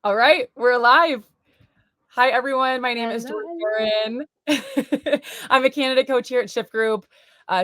All right, we're live. Hi, everyone. My name is Hello, Jordan hello. Guerin. I'm a candidate coach here at Shift Group.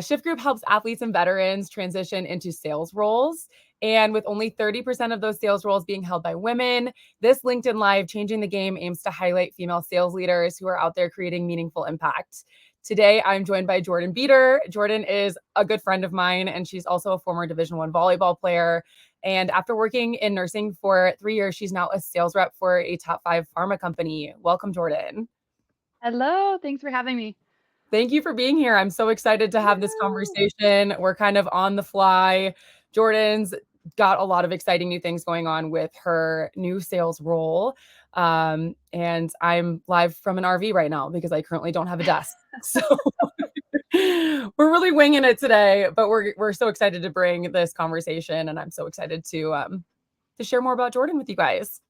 Shift Group helps athletes and veterans transition into sales roles. And with only 30% of those sales roles being held by women, this LinkedIn Live Changing the Game aims to highlight female sales leaders who are out there creating meaningful impact. Today, I'm joined by Jordan Beuter. Jordan is a good friend of mine, and she's also a former Division I volleyball player. And after working in nursing for 3 years, she's now a sales rep for a top 5 pharma company. Welcome, Jordan. Hello, thanks for having me. Thank you for being here. I'm so excited to have this Woohoo! conversation. We're kind of on the fly. Jordan's got a lot of exciting new things going on with her new sales role. And I'm live from an RV right now because I currently don't have a desk. So we're really winging it today, but we're so excited to bring this conversation, and I'm so excited to share more about Jordan with you guys.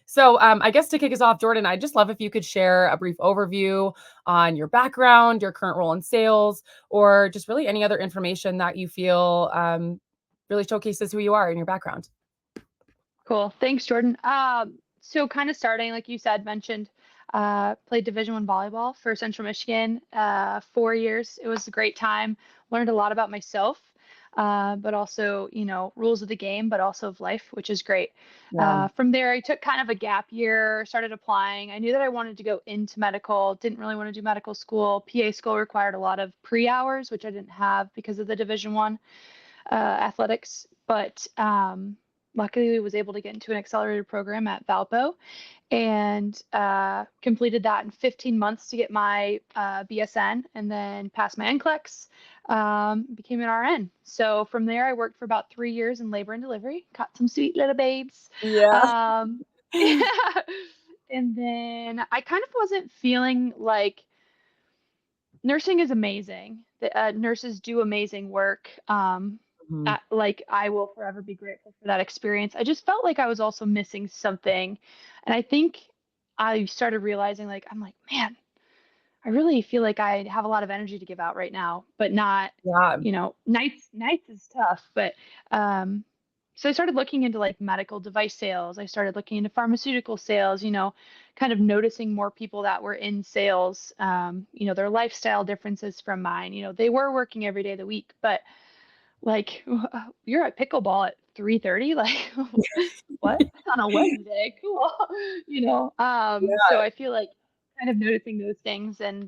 So, I guess to kick us off, Jordan, I'd just love if you could share a brief overview on your background, your current role in sales, or just really any other information that you feel really showcases who you are in your background. Cool. Thanks, Jordan. So kind of starting, like you said, mentioned, played Division I volleyball for Central Michigan, 4 years. It was a great time. Learned a lot about myself, but also, rules of the game, but also of life, which is great. Yeah. From there, I took kind of a gap year, started applying. I knew that I wanted to go into medical, didn't really want to do medical school. PA school required a lot of pre-hours, which I didn't have because of the Division I. Athletics, but luckily was able to get into an accelerated program at Valpo and completed that in 15 months to get my BSN and then passed my NCLEX, became an RN. So from there, I worked for about 3 years in labor and delivery, got some sweet little babes. Yeah. Um, yeah. And then I kind of wasn't feeling like nursing is amazing. The nurses do amazing work. Mhm. Like I will forever be grateful for that experience. I just felt like I was also missing something, and I think I started realizing like I'm like, man, I really feel like I have a lot of energy to give out right now, but not, Yeah. nights is tough, but um so I started looking into like medical device sales. I started looking into pharmaceutical sales, kind of noticing more people that were in sales, their lifestyle differences from mine. They were working every day of the week, but like you're at pickleball at 3:30, like what? On a Wednesday. Cool. So Yeah. I feel like kind of noticing those things and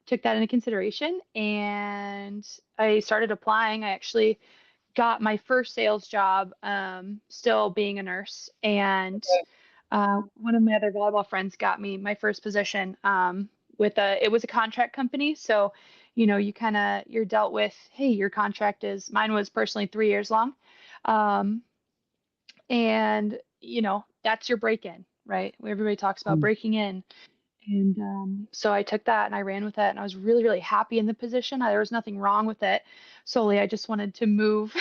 took that into consideration and I started applying. I actually got my first sales job still being a nurse and one of my other volleyball friends got me my first position with it was a contract company. So, you're dealt with, hey, your contract is, mine was personally 3 years long. Um, and, that's your break in, right? Everybody talks about Mm. breaking in. And so I took that and I ran with it, and I was really, really happy in the position. There was nothing wrong with it. Solely, I just wanted to move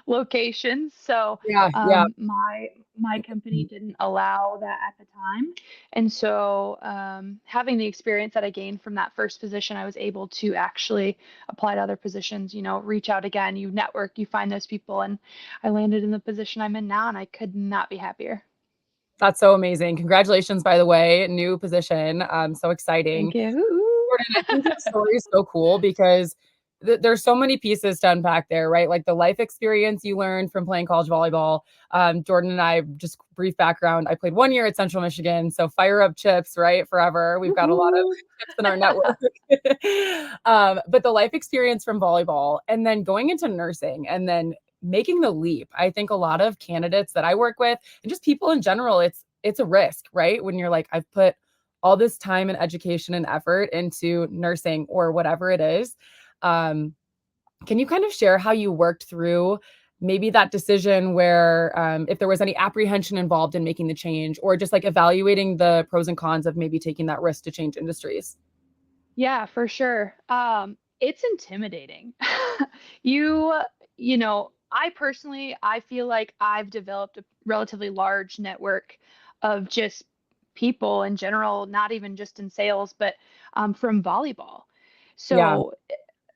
locations. So Yeah. Yeah. my company didn't allow that at the time, and so having the experience that I gained from that first position, I was able to actually apply to other positions. Reach out again. You network, you find those people, and I landed in the position I'm in now, and I could not be happier. That's so amazing. Congratulations, by the way, new position. So exciting. Thank you. Jordan, I think your story is so cool because there's so many pieces to unpack there, right? Like the life experience you learned from playing college volleyball. Jordan and I, just brief background, I played 1 year at Central Michigan. So fire up chips, right? Forever. We've got a lot of Woohoo. chips in our network. But the life experience from volleyball and then going into nursing and then making the leap. I think a lot of candidates that I work with and just people in general, it's a risk, right? When you're like, I've put all this time and education and effort into nursing or whatever it is. Um, can you kind of share how you worked through maybe that decision where if there was any apprehension involved in making the change or just like evaluating the pros and cons of maybe taking that risk to change industries? Yeah, for sure. It's intimidating. You, I personally, I feel like I've developed a relatively large network of just people in general, not even just in sales, but from volleyball. Yeah. So,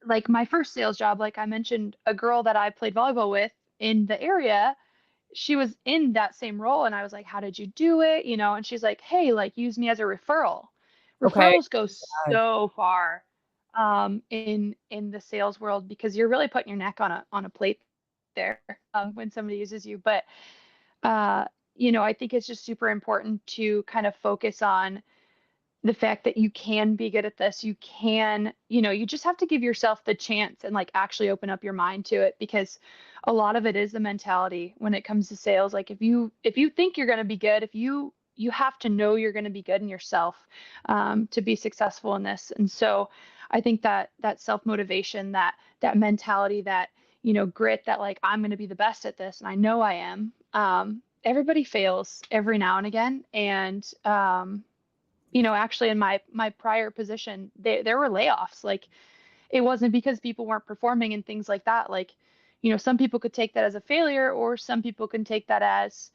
like my first sales job, like I mentioned, a girl that I played volleyball with in the area, she was in that same role, and I was like, how did you do it? And she's like, hey, like use me as a referral. Okay. Referrals go so far in the sales world, because you're really putting your neck on a plate there when somebody uses you. But uh, I think it's just super important to kind of focus on the fact that you can be good at this. You can, you just have to give yourself the chance and like actually open up your mind to it, because a lot of it is the mentality when it comes to sales. Like if you think you're going to be good, if you have to know you're going to be good in yourself to be successful in this. And so I think that self motivation, that mentality, that grit, that like I'm going to be the best at this, and I know I am. Everybody fails every now and again, and actually in my prior position, there were layoffs. Like it wasn't because people weren't performing and things like that. Like, some people could take that as a failure, or some people can take that as,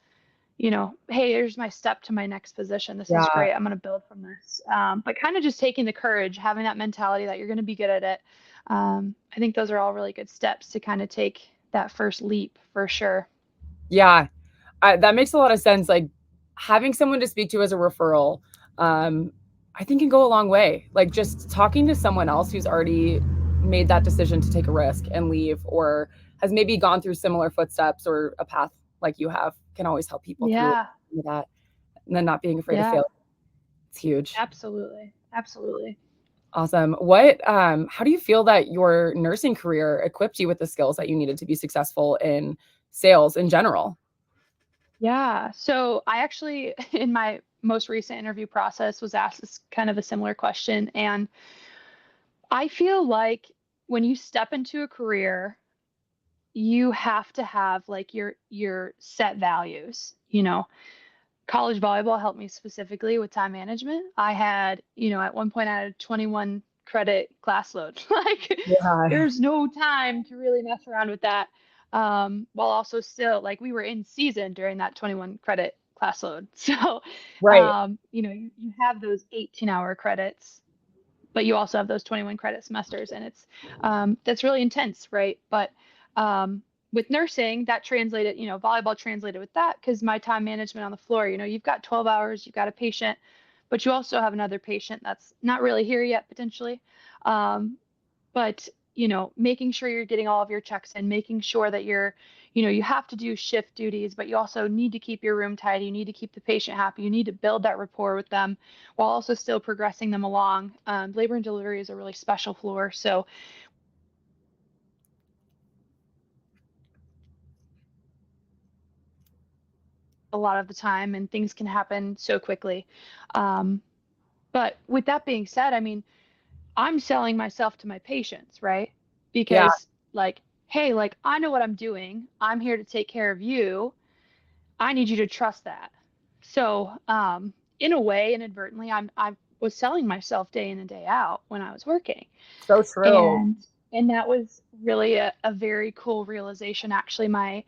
hey, here's my step to my next position. This is Yeah. great. I'm going to build from this. But kind of just taking the courage, having that mentality that you're going to be good at it. I think those are all really good steps to kind of take that first leap for sure. Yeah. That makes a lot of sense. Like having someone to speak to as a referral, um, I think can go a long way. Like just talking to someone else who's already made that decision to take a risk and leave, or has maybe gone through similar footsteps or a path like you have, can always help people through Yeah. that. And then not being afraid of Yeah. failure. It's huge. Absolutely. Absolutely. Awesome. How do you feel that your nursing career equipped you with the skills that you needed to be successful in sales in general? Yeah. So I actually, in my most recent interview process, was asked this kind of a similar question. And I feel like when you step into a career, you have to have like your set values. College volleyball helped me specifically with time management. I had, at one point I had a 21 credit class load. Like Yeah. there's no time to really mess around with that. While also still like we were in season during that 21 credit class load. So, Right. you have those 18-hour credits, but you also have those 21 credit semesters, and it's that's really intense, right? But with nursing, that translated, volleyball translated with that, because my time management on the floor, you've got 12 hours, you've got a patient, but you also have another patient that's not really here yet potentially. um, but making sure you're getting all of your checks in, making sure that you have to do shift duties, but you also need to keep your room tidy, you need to keep the patient happy, you need to build that rapport with them while also still progressing them along. Labor and delivery is a really special floor, so a lot of the time, and things can happen so quickly. um, but with that being said, I mean, I'm selling myself to my patients, right? Yeah. Because like, hey, like I know what I'm doing, I'm here to take care of you, I need you to trust that. So, in a way, inadvertently, I was selling myself day in and day out when I was working, So true. and that was really a very cool realization. Actually, my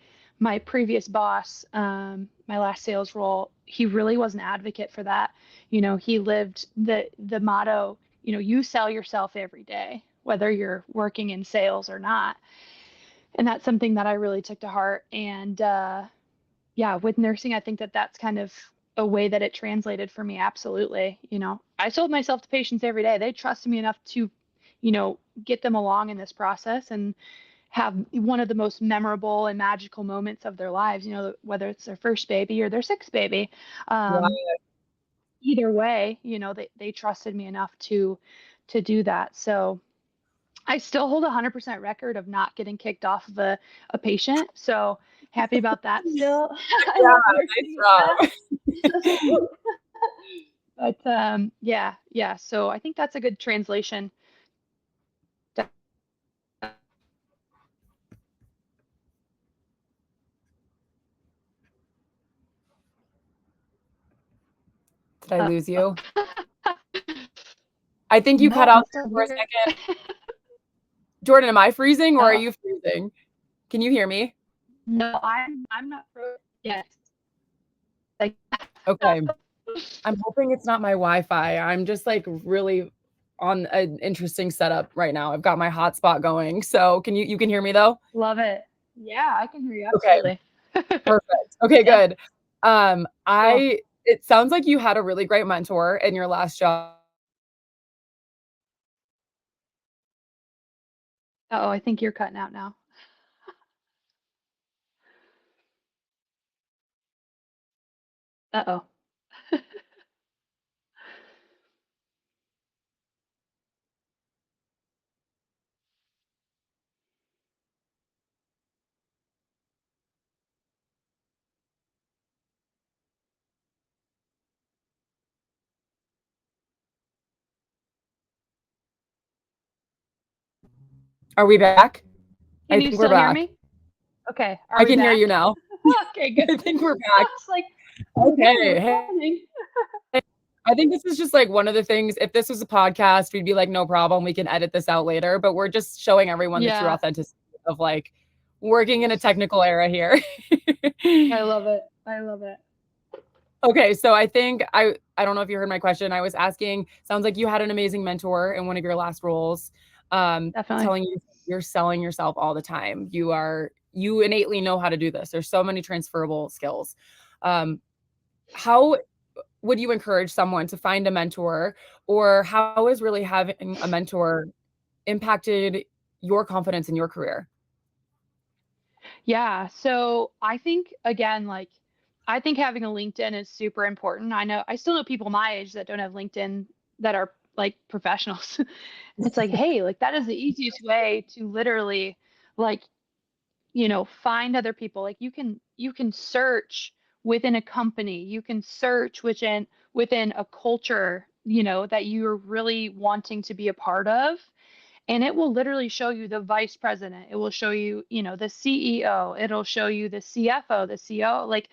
previous boss, my last sales role, he really was an advocate for that. He lived the motto, you sell yourself every day, whether you're working in sales or not. And that's something that I really took to heart. And yeah, with nursing, I think that that's kind of a way that it translated for me. Absolutely. I sold myself to patients every day. They trusted me enough to, get them along in this process and have one of the most memorable and magical moments of their lives, whether it's their first baby or their sixth baby. Yeah. Either way, they trusted me enough to do that. So I still hold a 100% record of not getting kicked off of a patient. So happy about that still. I Yeah. love nursing with Nice that. job. But yeah, yeah. So I think that's a good translation. Did I Uh, lose you? I think you cut no, out I'm there still for a here. second. Jordan, am I freezing or are Oh, you freezing? Can you hear me? no, I'm not frozen. Yes. Like, Okay. I'm hoping it's not my Wi-Fi. I'm just like really on an interesting setup right now. I've got my hotspot going. So can you can hear me though? love it. Yeah, I can hear you Okay. absolutely. Perfect. Okay, Yeah, good. cool. I it sounds like you had a really great mentor in your last job. Uh-oh, I think you're cutting out now. Uh-oh. Are we back? Can I you think we're still hear back. me? Okay, are I we can hear back? you now. Okay, good. I think we're I back. was like, "Oh no, Okay. what's Hey, happening?" I think this is just like one of the things. If this was a podcast, we'd be like, no problem. We can edit this out later. But we're just showing everyone the true Yeah, authenticity of like working in a technical era here. I love it. I love it. Okay, so I think I don't know if you heard my question. I was asking, sounds like you had an amazing mentor in one of your last roles, Definitely. telling you you're selling yourself all the time. You innately know how to do this. There's so many transferable skills. How would you encourage someone to find a mentor, or how is really having a mentor impacted your confidence in your career? Yeah, so I think again, like I think having a LinkedIn is super important. I still know people my age that don't have LinkedIn that are like professionals. It's like, hey, like that is the easiest way to literally like, find other people. Like you can search within a company, you can search within a culture, that you're really wanting to be a part of, and it will literally show you the vice president. It will show you, the CEO. It'll show you the CFO, the CO. Like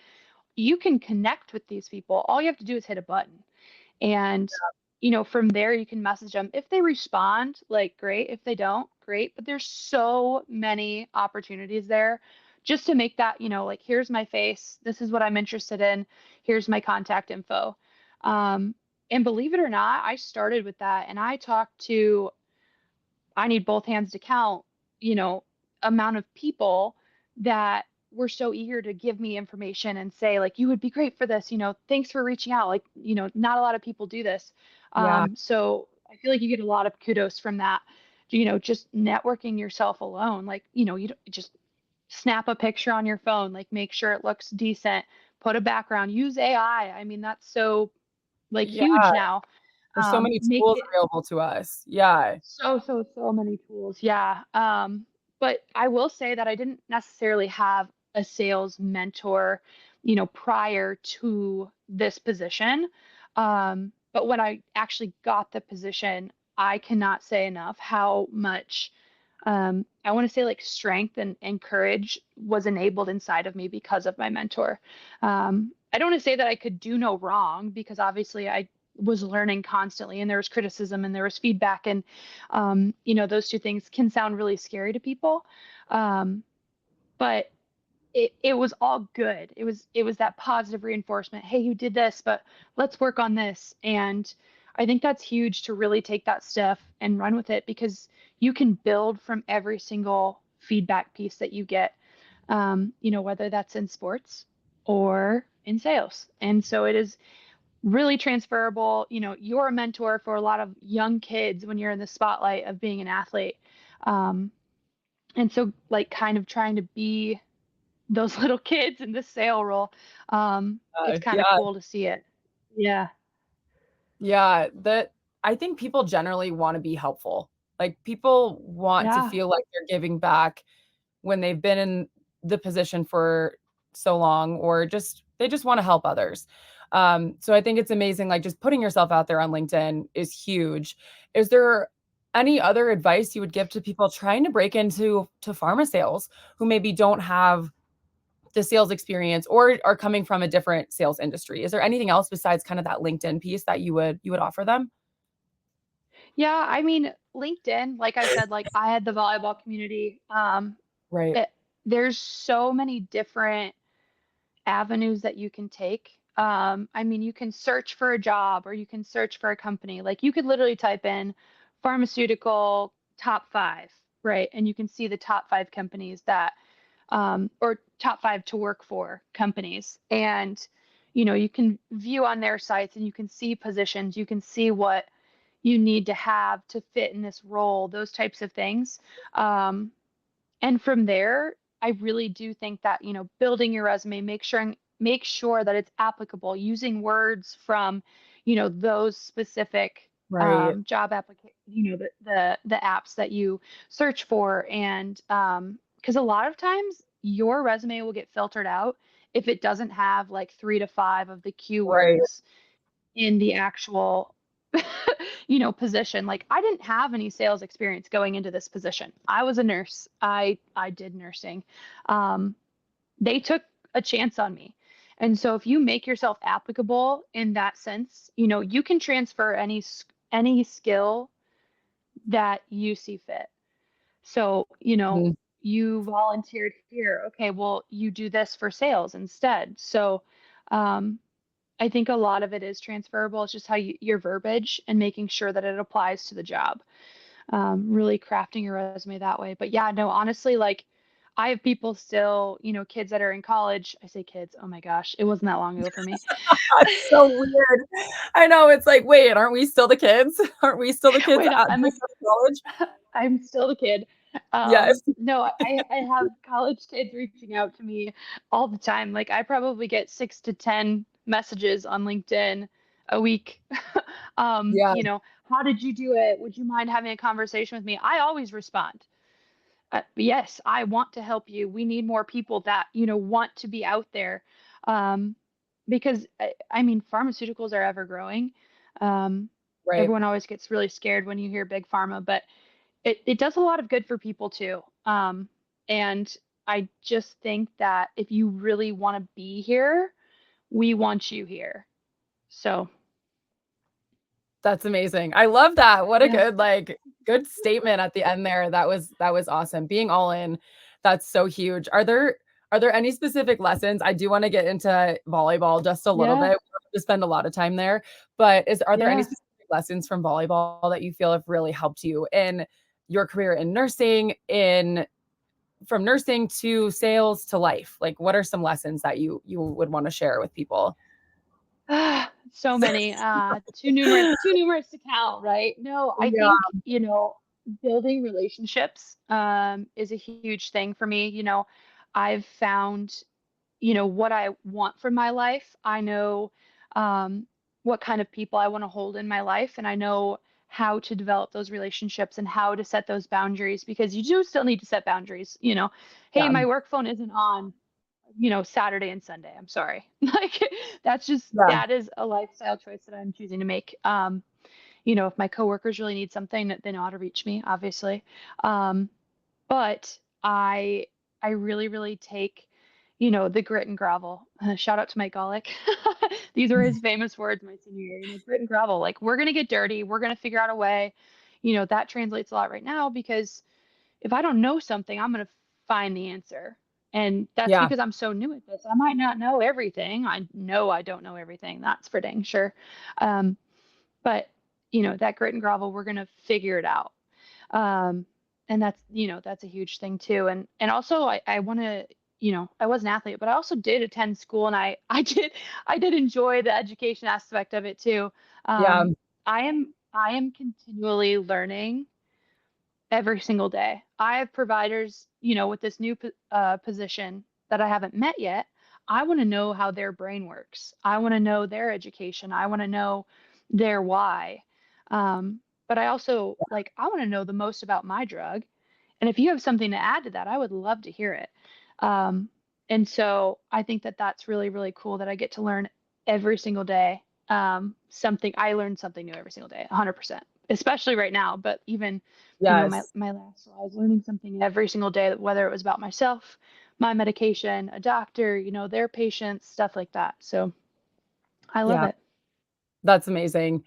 you can connect with these people. All you have to do is hit a button. And, from there you can message them. If they respond, like great. If they don't, great. But there's so many opportunities there just to make that, like here's my face. This is what I'm interested in. Here's my contact info. Um, and believe it or not, I started with that and I talked to I need both hands to count, you know, amount of people that were so eager to give me information and say, like, you would be great for this, thanks for reaching out. Like, not a lot of people do this. Yeah, So I feel like you get a lot of kudos from that, just networking yourself alone. Like, you don't, just snap a picture on your phone, like, make sure it looks decent, put a background, use AI. I mean, that's so like yeah. huge now. There's so many Make tools it available to us. Yeah, so many tools. Yeah. But I will say that I didn't necessarily have a sales mentor, prior to this position. But when I actually got the position, I cannot say enough how much I want to say like strength and courage was enabled inside of me because of my mentor. I don't want to say that I could do no wrong because obviously I was learning constantly and there was criticism and there was feedback and those two things can sound really scary to people. Um, but it was all good. It was that positive reinforcement. Hey, you did this, but let's work on this. And I think that's huge to really take that stuff and run with it because you can build from every single feedback piece that you get. Whether that's in sports or in sales. And so it is really transferable. You're a mentor for a lot of young kids when you're in the spotlight of being an athlete. Um, and so like kind of trying to be those little kids in the sale role. It's kind of yeah. cool to see it. Yeah. Yeah, that I think people generally wanna be helpful. Like, people want to Yeah. feel like they're giving back when they've been in the position for so long, or just they just wanna help others. So I think it's amazing, like, just putting yourself out there on LinkedIn is huge. Is there any other advice you would give to people trying to break into pharma sales who maybe don't have the sales experience or are coming from a different sales industry? Is there anything else besides kind of that LinkedIn piece that you would offer them? Yeah. I mean, LinkedIn, like I said, like I had the volleyball community. Right. It, there's so many different avenues that you can take. I mean, you can search for a job or you can search for a company. Like you could literally type in pharmaceutical top five, right? And you can see the top five companies that or top 5 to work for companies. And, you can view on their sites and you can see positions, you can see what you need to have to fit in this role, those types of things. Um, and from there, I really do think that, building your resume, make sure that it's applicable, using words from, those specific Right. job application, the apps that you search for. And because a lot of times your resume will get filtered out if it doesn't have like 3 to 5 of the Right. keywords in the actual position. Like I didn't have any sales experience going into this position. I was a nurse. I did nursing. Um, they took a chance on me. And so if you make yourself applicable in that sense, you can transfer any skill that you see fit. So, Mhm. you volunteered here. Okay, well, you do this for sales instead. So, um, I think a lot of it is transferable. It's just how your verbiage and making sure that it applies to the job. Really crafting your resume that way. But yeah, no, honestly, like I have people still, kids that are in college. I say kids. Oh my gosh, it wasn't that long ago for me. That's so weird. I know, it's like, "Wait, aren't we still the kids? Aren't we still the kids Wait, at going to college?" I'm still the kid. Yes. No, I have college kids reaching out to me all the time. Like I probably get 6 to 10 messages on LinkedIn a week. Yeah, How did you do it? Would you mind having a conversation with me? I always respond. Yes, I want to help you. We need more people that, want to be out there. Um, because I mean, pharmaceuticals are ever growing. Um, right. Everyone always gets really scared when you hear big pharma, but it does a lot of good for people too. And I just think that if you really want to be here, we want you here. So, That's amazing. I love that. What a yeah. good, like, good statement at the end there. That was awesome. Being all in, that's so huge. Are there any specific lessons? I do wanna get into volleyball just a little bit. Yeah. We don't have to spend a lot of time there, but are there any Yeah. specific lessons from volleyball that you feel have really helped you in your career in nursing, in from nursing to sales to life? Like, what are some lessons that you would wanna share with people? So many, too numerous to count, right? No, I Yeah, think, building relationships is a huge thing for me. I've found, what I want from my life. I know um, what kind of people I want to hold in my life, and I know how to develop those relationships and how to set those boundaries because you do still need to set boundaries. Hey, yeah, my work phone isn't on, Saturday and Sunday. I'm sorry. Like yeah, that is a lifestyle choice that I'm choosing to make. If my coworkers really need something, they know how to reach me, obviously. Um, but I really, really take, the grit and gravel. Shout out to Mike Golick. These are his famous words my senior year, grit and gravel. Like we're gonna get dirty, we're gonna figure out a way. That translates a lot right now because if I don't know something, I'm gonna find the answer. And that's yeah, because I'm so new at this. I might not know everything. I know I don't know everything. That's for dang sure. Um, but that grit and gravel, we're gonna figure it out. Um, and that's a huge thing too. And also I want to, I was an athlete, but I also did attend school and I did enjoy the education aspect of it too. yeah, I am continually learning every single day. I have providers, with this new position that I haven't met yet. I want to know how their brain works. I want to know their education. I want to know their why. But I also I want to know the most about my drug. And if you have something to add to that, I would love to hear it. Um, and so I think that that's really, really cool that I get to learn every single day. I learn something new every single day, 100%, especially right now. But even, my, yes. my last, role, I was learning something every single day, whether it was about myself, my medication, a doctor, their patients, stuff like that. So I love Yeah, it. that's amazing.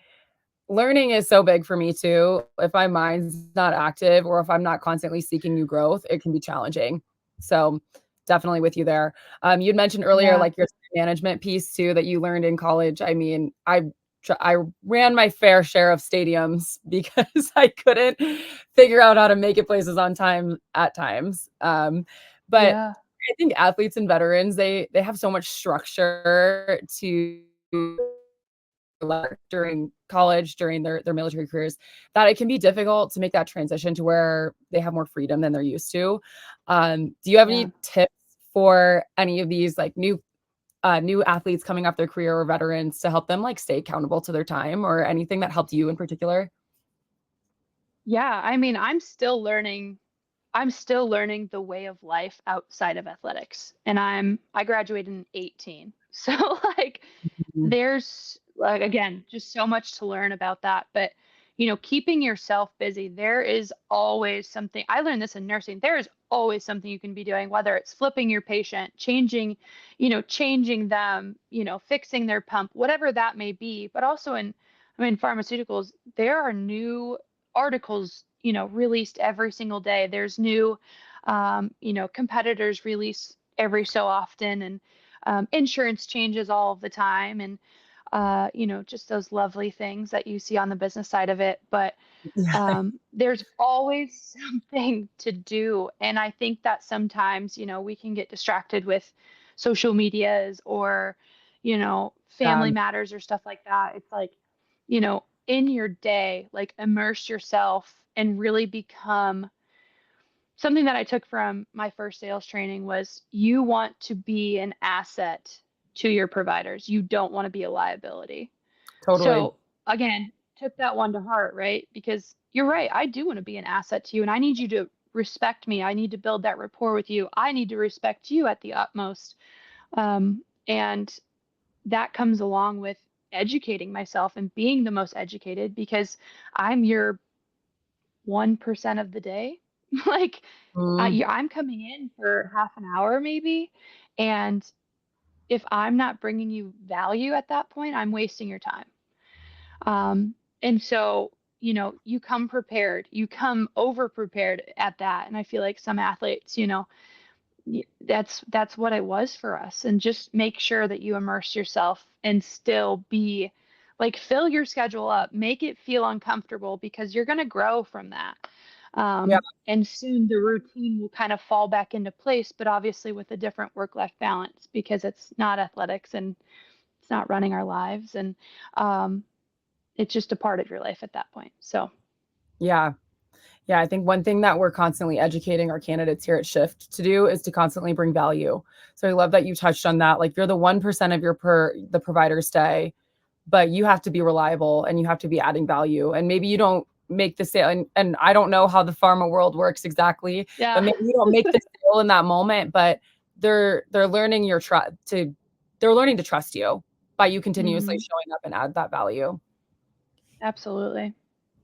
Learning is so big for me too. If my mind's not active or if I'm not constantly seeking new growth, it can be challenging. So, definitely with you there. You'd mentioned earlier, Yeah. like, your management piece too that you learned in college. I mean, I ran my fair share of stadiums because I couldn't figure out how to make it places on time at times. But Yeah. I think athletes and veterans, they have so much structure to during college, during their military careers, that it can be difficult to make that transition to where they have more freedom than they're used to. Do you have Yeah. any tips for any of these like new athletes coming up their career or veterans to help them like stay accountable to their time or anything that helped you in particular? Yeah, I mean, I'm still learning the way of life outside of athletics. And I graduated in 18. So like Mhm. there's like again, just so much to learn about that. But keeping yourself busy, there is always something. I learned this in nursing. There is always something you can be doing, whether it's flipping your patient, changing them, fixing their pump, whatever that may be. But also I mean, pharmaceuticals, there are new articles, released every single day. There's new, competitors release every so often, and insurance changes all of the time, and just those lovely things that you see on the business side of it. But Yeah. there's always something to do, and I think that sometimes, we can get distracted with social medias or, Yeah. family matters or stuff like that. It's like, in your day, like immerse yourself and really become something that I took from my first sales training was you want to be an asset to your providers. You don't want to be a liability. Totally. So again, took that one to heart, right? Because you're right. I do want to be an asset to you and I need you to respect me. I need to build that rapport with you. I need to respect you at the utmost. And that comes along with educating myself and being the most educated because I'm your 1% of the day. Like Mm, I'm coming in for half an hour maybe. And if I'm not bringing you value at that point, I'm wasting your time. And so, you come prepared, you come over prepared at that. And I feel like some athletes, that's what it was for us. And just make sure that you immerse yourself and still be like fill your schedule up, make it feel uncomfortable because you're going to grow from that. yeah. And soon the routine will kind of fall back into place, but obviously with a different work-life balance because it's not athletics and it's not running our lives. And um, it's just a part of your life at that point. So, Yeah. Yeah, I think one thing that we're constantly educating our candidates here at Shift to do is to constantly bring value. So I love that you touched on that. Like you're the 1% of the provider's day, but you have to be reliable and you have to be adding value. And maybe you don't make the sale and I don't know how the pharma world works exactly, but yeah. maybe you don't make the sale in that moment, but they're learning your trust to they're learning to trust you by you continuously Hmm. showing up and add that value. Absolutely.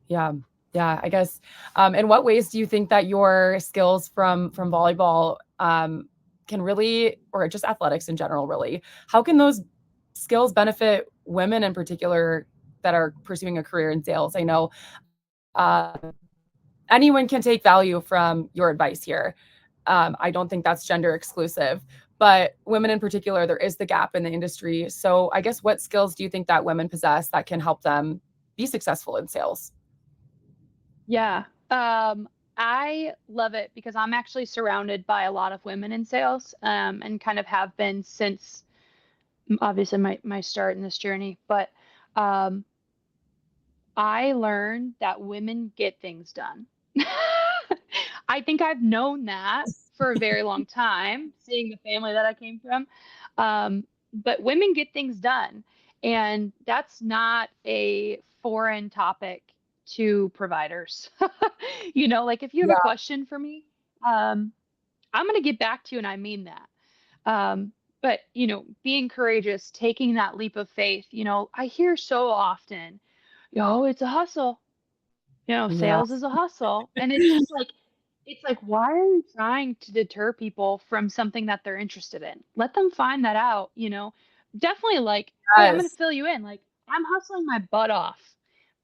Yeah. Yeah, I guess, in what ways do you think that your skills from volleyball, can really or just athletics in general, really, how can those skills benefit women in particular that are pursuing a career in sales? I know, uh, anyone can take value from your advice here. I don't think that's gender exclusive, but women in particular, there is the gap in the industry. So I guess what skills do you think that women possess that can help them be successful in sales? Yeah. I love it because I'm actually surrounded by a lot of women in sales, and kind of have been since obviously my start in this journey. But um, I learned that women get things done. I think I've known that for a very long time, seeing the family that I came from. But women get things done, and that's not a foreign topic to providers. Like if you have a Yeah. question for me, um, I'm going to get back to you, and I mean that. But being courageous, taking that leap of faith. I hear so often, it's a hustle. Yeah. Sales is a hustle. And it's just like, why are you trying to deter people from something that they're interested in? Let them find that out. Definitely like, hey, I'm going to Yes. fill you in. Like, I'm hustling my butt off.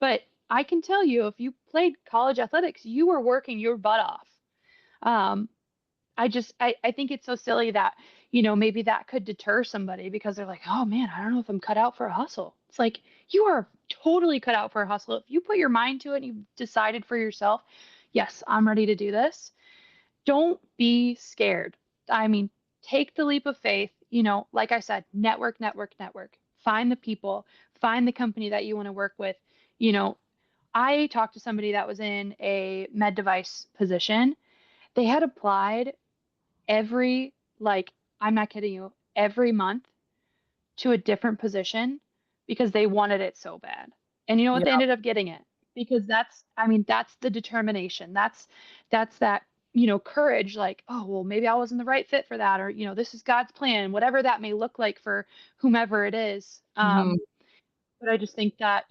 But I can tell you, if you played college athletics, you were working your butt off. Um, I think it's so silly that, maybe that could deter somebody because they're like, oh man, I don't know if I'm cut out for a hustle. It's like you are totally cut out for a hustle. If you put your mind to it and you've decided for yourself, yes, I'm ready to do this. Don't be scared. I mean, take the leap of faith, like I said, network, network, network. Find the people, find the company that you want to work with. You know, I talked to somebody that was in a med device position. They had applied every, like, I'm not kidding you, every month to a different position because they wanted it so bad. And you know what? Yeah. They ended up getting it because I mean, that's the determination. That's that, courage, like, oh, well, maybe I wasn't the right fit for that, or, this is God's plan, whatever that may look like for whomever it is. Mhm. But I just think that,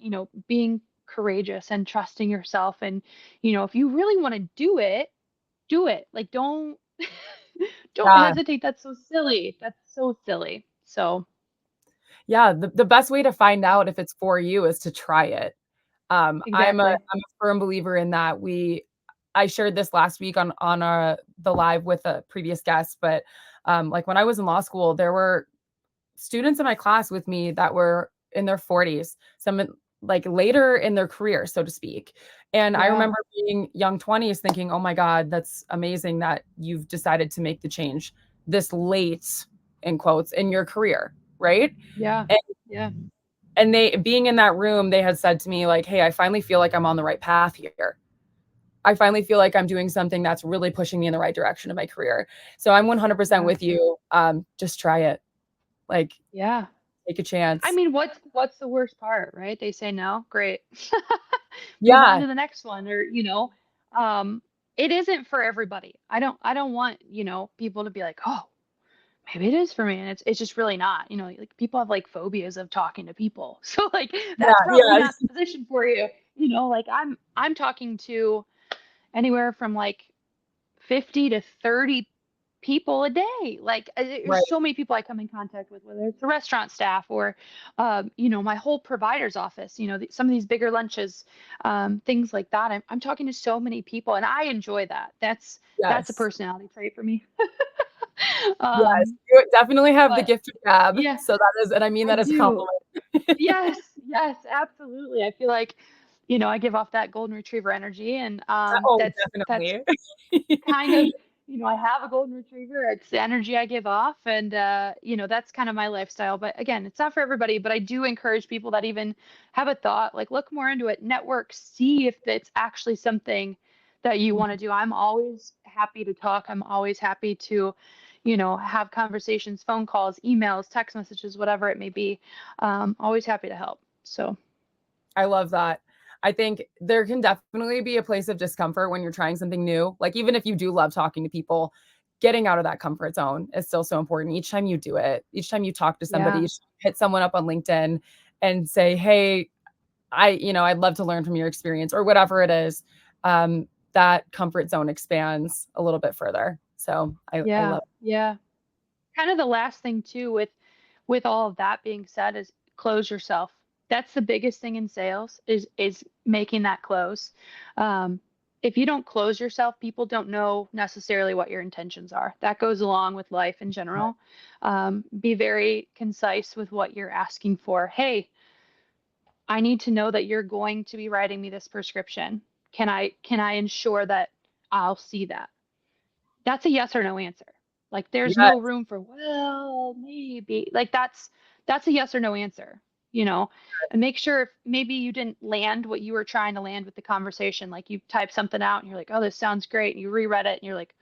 being courageous and trusting yourself and, if you really want to do it, do it. Like, don't, don't Yeah. hesitate. That's so silly. That's so silly. So, Yeah, the best way to find out if it's for you is to try it. exactly. I'm a firm believer in that. I shared this last week on the live with a previous guest, but, like, when I was in law school, there were students in my class with me that were in their 40s, some like later in their career, so to speak. And I Yeah. remember being young 20s thinking, "Oh my God, that's amazing that you've decided to make the change this late," in quotes, in your career, right? Yeah. And Yeah. they being in that room, they had said to me like, "Hey, I finally feel like I'm on the right path here. I finally feel like I'm doing something that's really pushing me in the right direction of my career." So I'm 100% Yeah. with you. Just try it. Like, Yeah. take a I chance. mean, what's the worst part, right? They say no. Great. Move on Yeah, to the next one, or, um it isn't for everybody. I don't want, people to be like, "Oh, maybe it is for me." And it's just really not. Like, people have like phobias of talking to people. So, like, yeah, that's probably yeah, not the position for you. Like, I'm talking to anywhere from like 50 to 30 people a day. Like, there's right. so many people I come in contact with, whether it's the restaurant staff or, my whole provider's office, some of these bigger lunches, things like that. I'm talking to so many people and I enjoy that. That's a Yes, personality trait for me. yes. um, You definitely have the but gift of gab. yeah, So that is, and I mean I that as a do. compliment. Yes, yes, absolutely. I feel like, I give off that golden retriever energy, and Oh, that's definitely. kind of, I have a golden retriever. It's the energy I give off, and that's kind of my lifestyle. But again, it's not for everybody. But I do encourage people that even have a thought, like, look more into it, network, see if it's actually something that you want to do. I'm always happy to talk. I'm always happy to, have conversations, phone calls, emails, text messages, whatever it may be. Always happy to help. So I love that. I think there can definitely be a place of discomfort when you're trying something new. Like, even if you do love talking to people, getting out of that comfort zone is still so important. Each time you do it, each time you talk to somebody, yeah, each hit someone up on LinkedIn and say, "Hey, I'd love to learn from your experience," or whatever it is. That comfort zone expands a little bit further. So I yeah, love yeah. Kind of the last thing too, with all of that being said, is close yourself. That's the biggest thing in sales, is making that close. Um, if you don't close yourself, people don't know necessarily what your intentions are. That goes along with life in that. general. Be very concise with what you're asking for. Hey, I need to know that you're going to be writing me this prescription. Can I ensure that I'll see that? That's a yes or no answer. Like, there's no Yes, room for, well, maybe. Like, that's a yes or no answer, you know. And make sure if maybe you didn't land what you were trying to land with the conversation. Like, you type something out and you're like, "Oh, this sounds great." And you reread it and you're like,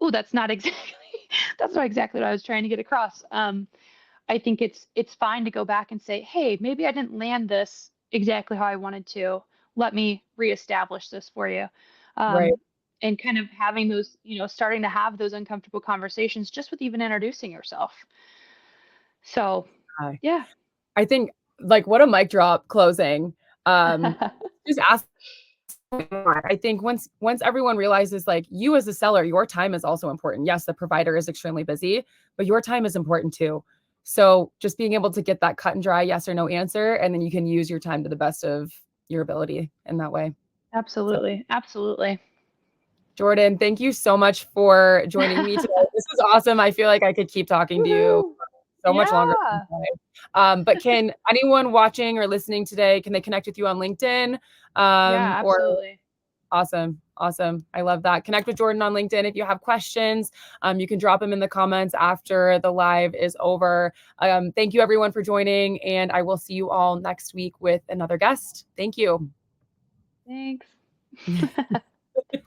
"Oh, that's not exactly that's not exactly what I was trying to get across." I think it's fine to go back and say, "Hey, maybe I didn't land this exactly how I wanted to. Let me reestablish this for you." right. Um, and kind of having those, starting to have those uncomfortable conversations just with even introducing yourself. So, I yeah. I think, like, what a mic drop closing. Just ask more. I think once everyone realizes, like, you as a seller, your time is also important. Yes, the provider is extremely busy, but your time is important too. So just being able to get that cut and dry yes or no answer, and then you can use your time to the best of your ability in that way. So, Absolutely. Absolutely. Jordan, thank you so much for joining me today. This was awesome. I feel like I could keep talking to you Woohoo. so much longer. Yeah. But can anyone watching or listening today, can they connect with you on LinkedIn? Yeah, Or absolutely. Awesome. Awesome. I love that. Connect with Jordan on LinkedIn if you have questions. You can drop them in the comments after the live is over. Thank you everyone for joining, and I will see you all next week with another guest. Thank you. Thanks.